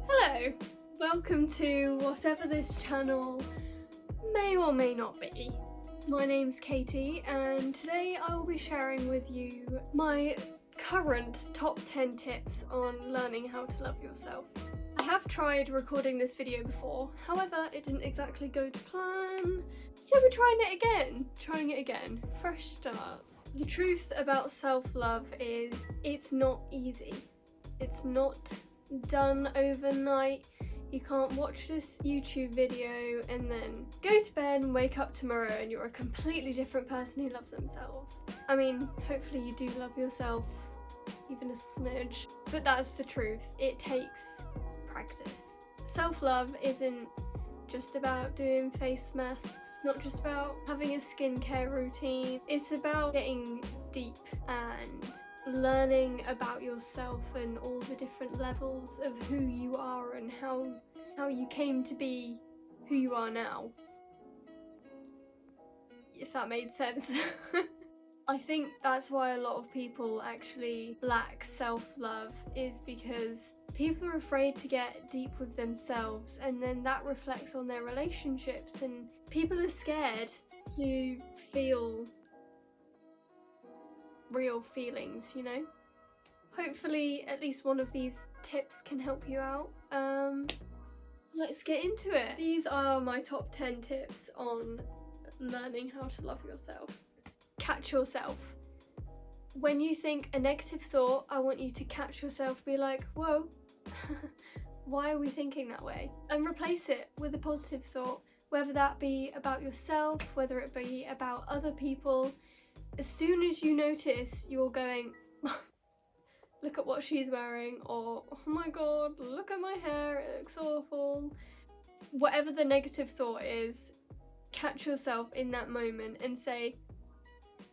Hello, welcome to whatever this channel may or may not be. My name's Katie, and today I will be sharing with you my current top 10 tips on learning how to love yourself. I have tried recording this video before, however it didn't exactly go to plan, so we're trying it again, fresh start. The truth about self-love is it's not easy. It's not done overnight. You can't watch this YouTube video and then go to bed and wake up tomorrow and you're a completely different person who loves themselves. I mean, hopefully you do love yourself, even a smidge, but that's the truth. It takes practice. Self-love isn't just about doing face masks, not just about having a skincare routine. It's about getting deep and learning about yourself and all the different levels of who you are and how you came to be who you are now. If that made sense. I think that's why a lot of people actually lack self-love, is because people are afraid to get deep with themselves, and then that reflects on their relationships, and people are scared to feel real feelings, you know? Hopefully at least one of these tips can help you out. Let's get into it. These are my top 10 tips on learning how to love yourself. Catch yourself. When you think a negative thought, I want you to catch yourself, be like, whoa, why are we thinking that way? And replace it with a positive thought, whether that be about yourself, whether it be about other people. As soon as you notice you're going, look at what she's wearing, or oh my god, look at my hair, it looks awful. Whatever the negative thought is, catch yourself in that moment and say,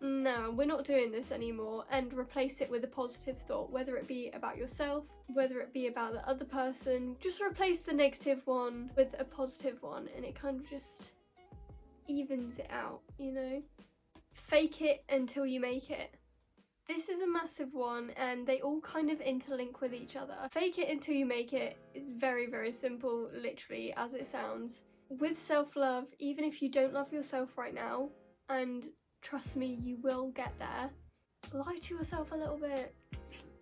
no, we're not doing this anymore, and replace it with a positive thought, whether it be about yourself, whether it be about the other person. Just replace the negative one with a positive one, and it kind of just evens it out, you know? Fake it until you make it. This is a massive one, and they all kind of interlink with each other. Fake it until you make it is very, very simple, literally, as it sounds. With self-love, even if you don't love yourself right now, and trust me, you will get there, lie to yourself a little bit.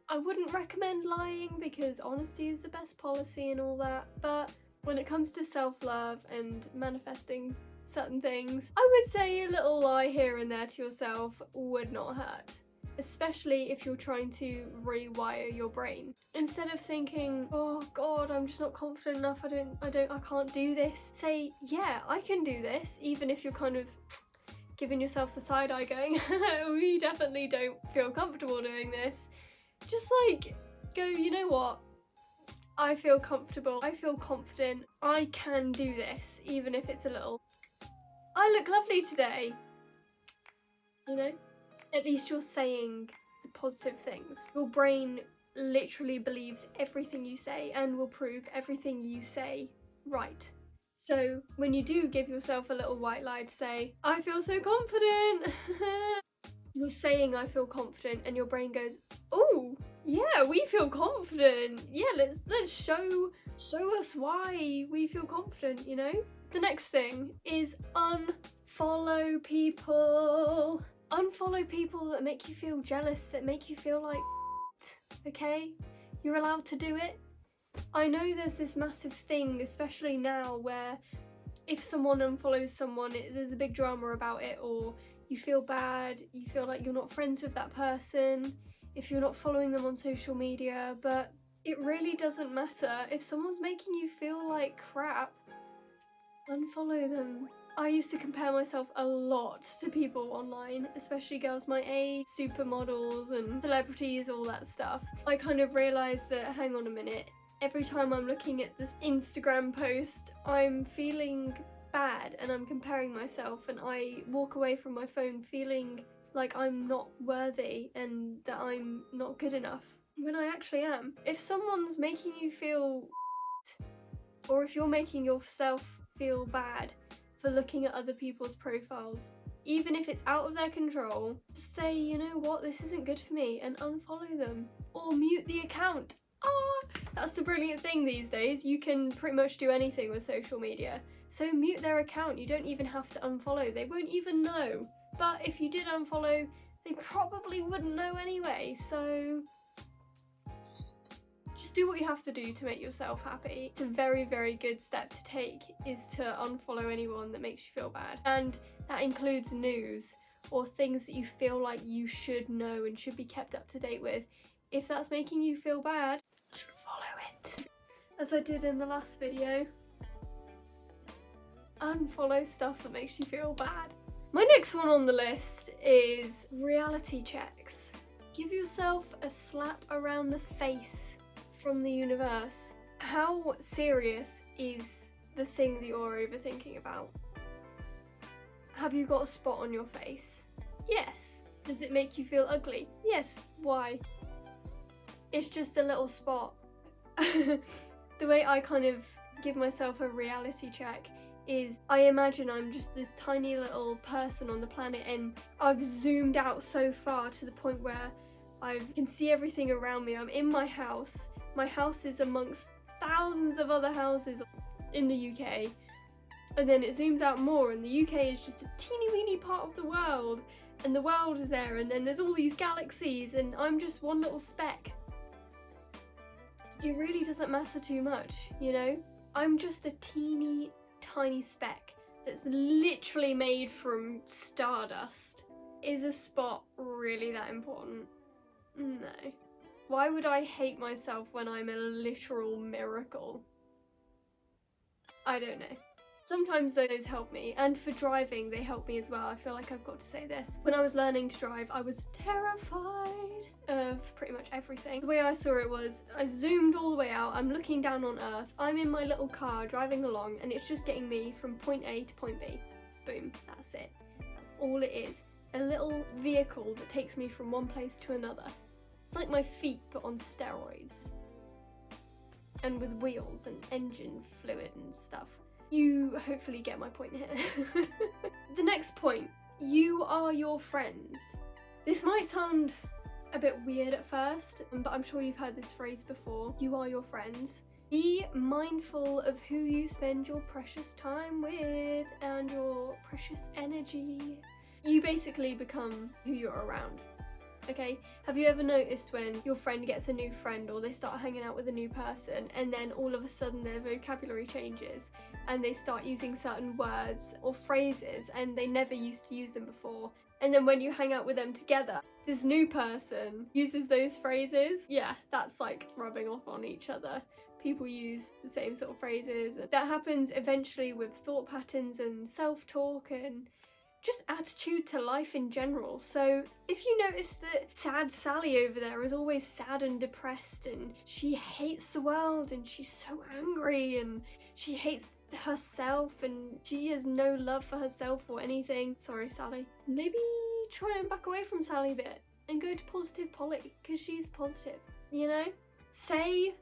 I wouldn't recommend lying because honesty is the best policy and all that, but when it comes to self-love and manifesting certain things, I would say a little lie here and there to yourself would not hurt. Especially if you're trying to rewire your brain. Instead of thinking, oh god, I'm just not confident enough, I can't do this. Say, yeah, I can do this, even if you're kind of giving yourself the side eye going, we definitely don't feel comfortable doing this. Just like, go, you know what? I feel comfortable, I feel confident, I can do this, even if it's a little, I look lovely today. You know? At least you're saying the positive things. Your brain literally believes everything you say and will prove everything you say right. So when you do give yourself a little white lie to say, I feel so confident, you're saying I feel confident, and your brain goes, oh yeah, we feel confident. Yeah, let's show us why we feel confident, you know? The next thing is unfollow people. Unfollow people that make you feel jealous, that make you feel like okay? You're allowed to do it. I know there's this massive thing, especially now, where if someone unfollows someone, there's a big drama about it, or you feel bad, you feel like you're not friends with that person if you're not following them on social media, but it really doesn't matter. If someone's making you feel like crap, unfollow them. I used to compare myself a lot to people online, especially girls my age, supermodels and celebrities, all that stuff. I kind of realised that, hang on a minute, every time I'm looking at this Instagram post, I'm feeling bad and I'm comparing myself, and I walk away from my phone feeling like I'm not worthy and that I'm not good enough, when I actually am. If someone's making you feel or if you're making yourself feel bad for looking at other people's profiles, even if it's out of their control, say, you know what, this isn't good for me, and unfollow them. Or mute the account. Ah, that's the brilliant thing these days. You can pretty much do anything with social media. So mute their account. You don't even have to unfollow. They won't even know. But if you did unfollow, they probably wouldn't know anyway. So just do what you have to do to make yourself happy. It's a very, very good step to take, is to unfollow anyone that makes you feel bad. And that includes news or things that you feel like you should know and should be kept up to date with. If that's making you feel bad, unfollow it. As I did in the last video, unfollow stuff that makes you feel bad. My next one on the list is reality checks. Give yourself a slap around the face from the universe. How serious is the thing that you're overthinking about? Have you got a spot on your face? Yes. Does it make you feel ugly? Yes. Why? It's just a little spot. The way I kind of give myself a reality check is I imagine I'm just this tiny little person on the planet, and I've zoomed out so far to the point where I can see everything around me. I'm in my house. My house is amongst thousands of other houses in the UK. And then it zooms out more, and the UK is just a teeny weeny part of the world. And the world is there, and then there's all these galaxies, and I'm just one little speck. It really doesn't matter too much, you know? I'm just a teeny tiny speck that's literally made from stardust. Is a spot really that important? No. Why would I hate myself when I'm a literal miracle? I don't know. Sometimes those help me, and for driving they help me as well. I feel like I've got to say this. When I was learning to drive, I was terrified of pretty much everything. The way I saw it was, I zoomed all the way out, I'm looking down on Earth, I'm in my little car driving along, and it's just getting me from point A to point B. Boom, that's it. That's all it is. A little vehicle that takes me from one place to another. It's like my feet, but on steroids. And with wheels and engine fluid and stuff. You hopefully get my point here. The next point, you are your friends. This might sound a bit weird at first, but I'm sure you've heard this phrase before. You are your friends. Be mindful of who you spend your precious time with and your precious energy. You basically become who you're around. Okay, have you ever noticed when your friend gets a new friend or they start hanging out with a new person, and then all of a sudden their vocabulary changes and they start using certain words or phrases and they never used to use them before, and then when you hang out with them together, this new person uses those phrases? Yeah, that's like rubbing off on each other. People use the same sort of phrases. That happens eventually with thought patterns and self-talk and just attitude to life in general. So if you notice that sad Sally over there is always sad and depressed, and she hates the world, and she's so angry, and she hates herself, and she has no love for herself or anything, sorry Sally, maybe try and back away from Sally a bit and go to positive Polly, because she's positive, you know? Say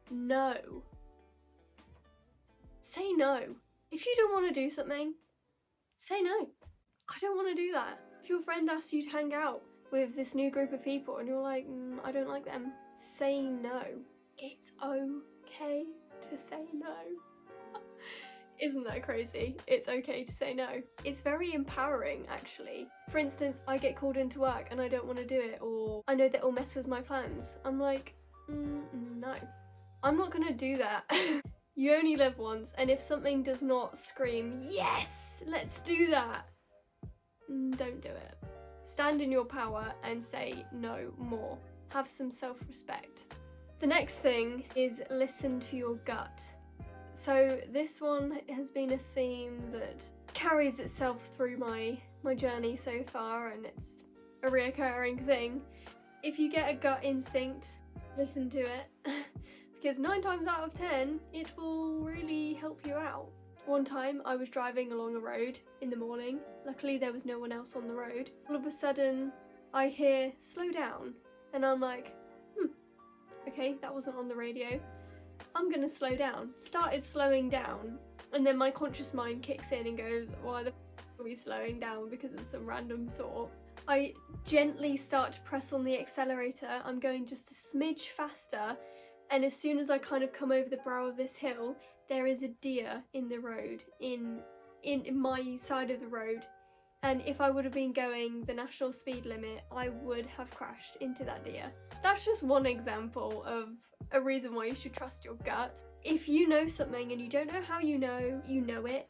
no. Say no. If you don't want to do something, say no. I don't want to do that. If your friend asks you to hang out with this new group of people and you're like, I don't like them, say no. It's okay to say no. Isn't that crazy? It's okay to say no. It's very empowering, actually. For instance, I get called into work and I don't want to do it, or I know that it'll mess with my plans. I'm like, no. I'm not gonna do that. You only live once, and if something does not scream, yes, let's do that, don't do it. Stand in your power and say no more. Have some self-respect. The next thing is listen to your gut. So this one has been a theme that carries itself through my journey so far, and it's a reoccurring thing. If you get a gut instinct, listen to it. Because 9 times out of 10, it will really help you out. One time I was driving along a road in the morning. Luckily there was no one else on the road. All of a sudden I hear slow down, and I'm like, okay, that wasn't on the radio. I'm gonna slow down. Started slowing down, and then my conscious mind kicks in and goes, why the f are we slowing down because of some random thought? I gently start to press on the accelerator. I'm going just a smidge faster, And as soon as I kind of come over the brow of this hill, there is a deer in the road, in my side of the road. And if I would have been going the national speed limit, I would have crashed into that deer. That's just one example of a reason why you should trust your gut. If you know something and you don't know how you know it,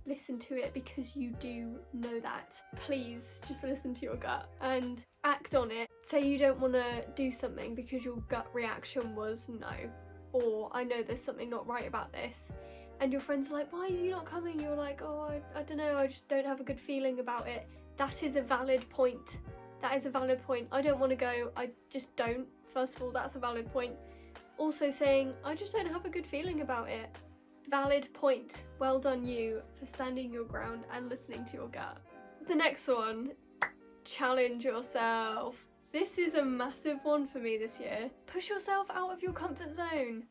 listen to it, because you do know that. Please just listen to your gut and act on it. Say you don't want to do something because your gut reaction was no, or I know there's something not right about this, and your friends are like, why are you not coming? You're like, oh, I don't know, I just don't have a good feeling about it. That is a valid point. That is a valid point. I don't want to go, I just don't. First of all, that's a valid point. Also saying, I just don't have a good feeling about it. Valid point. Well done you for standing your ground and listening to your gut. The next one, challenge yourself. This is a massive one for me this year. Push yourself out of your comfort zone.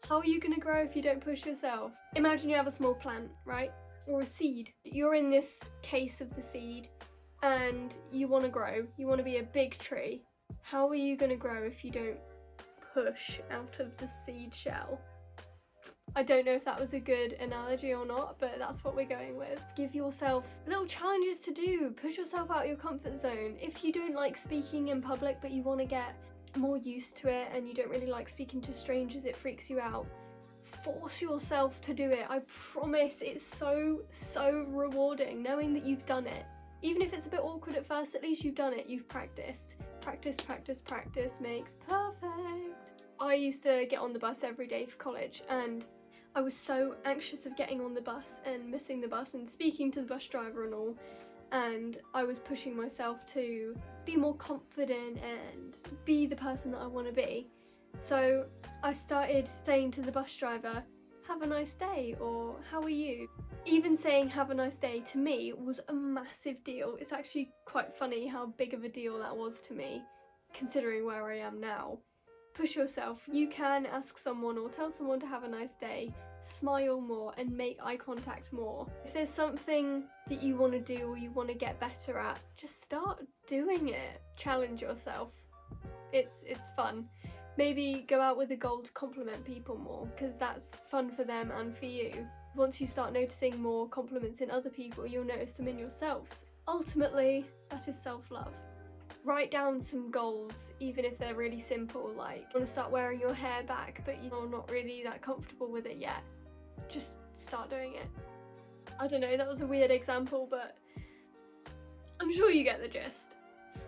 How are you going to grow if you don't push yourself? Imagine you have a small plant, right? Or a seed. You're in this case of the seed and you want to grow. You want to be a big tree. How are you going to grow if you don't push out of the seed shell? I don't know if that was a good analogy or not, but that's what we're going with. Give yourself little challenges to do. Push yourself out of your comfort zone. If you don't like speaking in public but you want to get more used to it and you don't really like speaking to strangers, it freaks you out, force yourself to do it. I promise it's so rewarding knowing that you've done it. Even if it's a bit awkward at first, at least you've done it. You've practiced. Practice makes perfect. I used to get on the bus every day for college, and I was so anxious of getting on the bus and missing the bus and speaking to the bus driver and all, and I was pushing myself to be more confident and be the person that I want to be. So I started saying to the bus driver, have a nice day, or how are you? Even saying have a nice day to me was a massive deal. It's actually quite funny how big of a deal that was to me, considering where I am now. Push yourself. You can ask someone or tell someone to have a nice day, smile more and make eye contact more. If there's something that you want to do or you want to get better at, just start doing it. Challenge yourself. It's fun. Maybe go out with a goal to compliment people more, because that's fun for them and for you. Once you start noticing more compliments in other people, you'll notice them in yourselves. Ultimately, that is self-love. Write down some goals, even if they're really simple, like you want to start wearing your hair back but you're not really that comfortable with it yet. Just start doing it. I don't know, that was a weird example, but I'm sure you get the gist.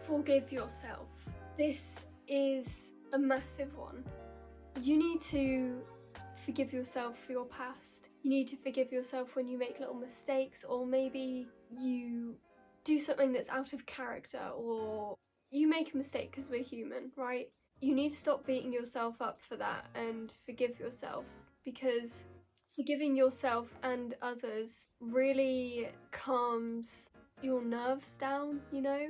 Forgive yourself. This is a massive one. You need to forgive yourself for your past. You need to forgive yourself when you make little mistakes, or maybe you do something that's out of character, or you make a mistake because we're human, right? You need to stop beating yourself up for that and forgive yourself, because forgiving yourself and others really calms your nerves down, you know?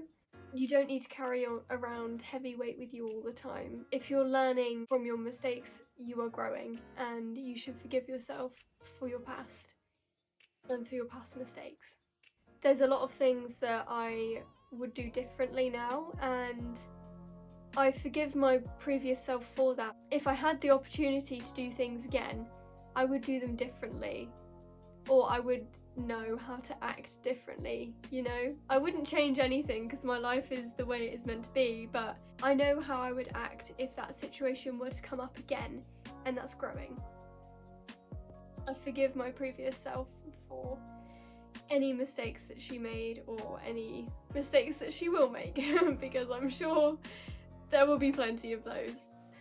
You don't need to carry around heavy weight with you all the time. If you're learning from your mistakes, you are growing, and you should forgive yourself for your past and for your past mistakes. There's a lot of things that I would do differently now, and I forgive my previous self for that. If I had the opportunity to do things again, I would do them differently, or I would know how to act differently, you know? I wouldn't change anything because my life is the way it is meant to be, but I know how I would act if that situation were to come up again, and that's growing. I forgive my previous self for any mistakes that she made, or any mistakes that she will make, because I'm sure there will be plenty of those.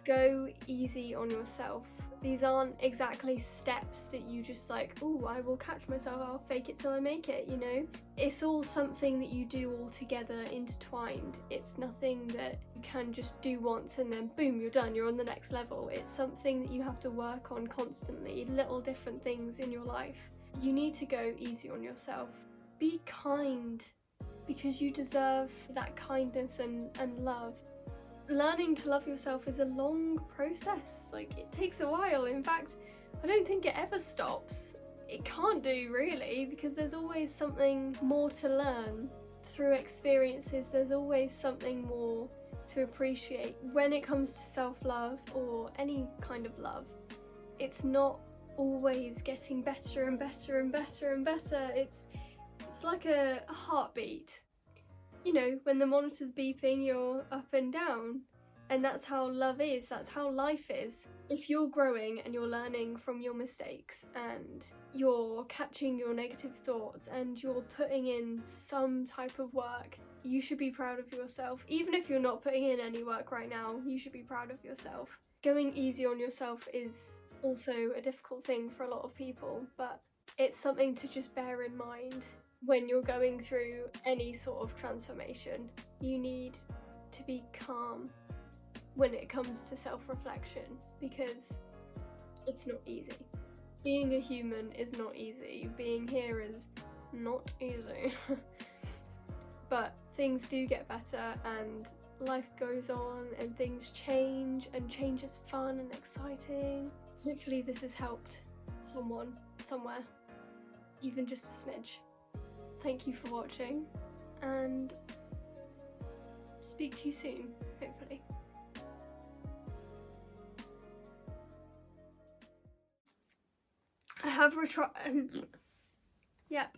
Go easy on yourself. These aren't exactly steps that you just like, oh, I will catch myself, I'll fake it till I make it, you know? It's all something that you do all together, intertwined. It's nothing that you can just do once and then boom, you're done, you're on the next level. It's something that you have to work on constantly, little different things in your life. You need to go easy on yourself. Be kind, because you deserve that kindness and love. Learning to love yourself is a long process. Like, it takes a while. In fact, I don't think it ever stops. It can't do, really, because there's always something more to learn through experiences. There's always something more to appreciate when it comes to self-love or any kind of love. It's not always getting better and better and better and better. It's like a heartbeat. You know, when the monitor's beeping, you're up and down. And that's how love is, that's how life is. If you're growing and you're learning from your mistakes and you're catching your negative thoughts and you're putting in some type of work, you should be proud of yourself. Even if you're not putting in any work right now, you should be proud of yourself. Going easy on yourself is also a difficult thing for a lot of people, but it's something to just bear in mind when you're going through any sort of transformation. You need to be calm when it comes to self-reflection, because it's not easy. Being a human is not easy. Being here is not easy. But things do get better and life goes on and things change, and change is fun and exciting. Hopefully this has helped someone somewhere, even just a smidge. Thank you for watching, and speak to you soon, hopefully. I have yep.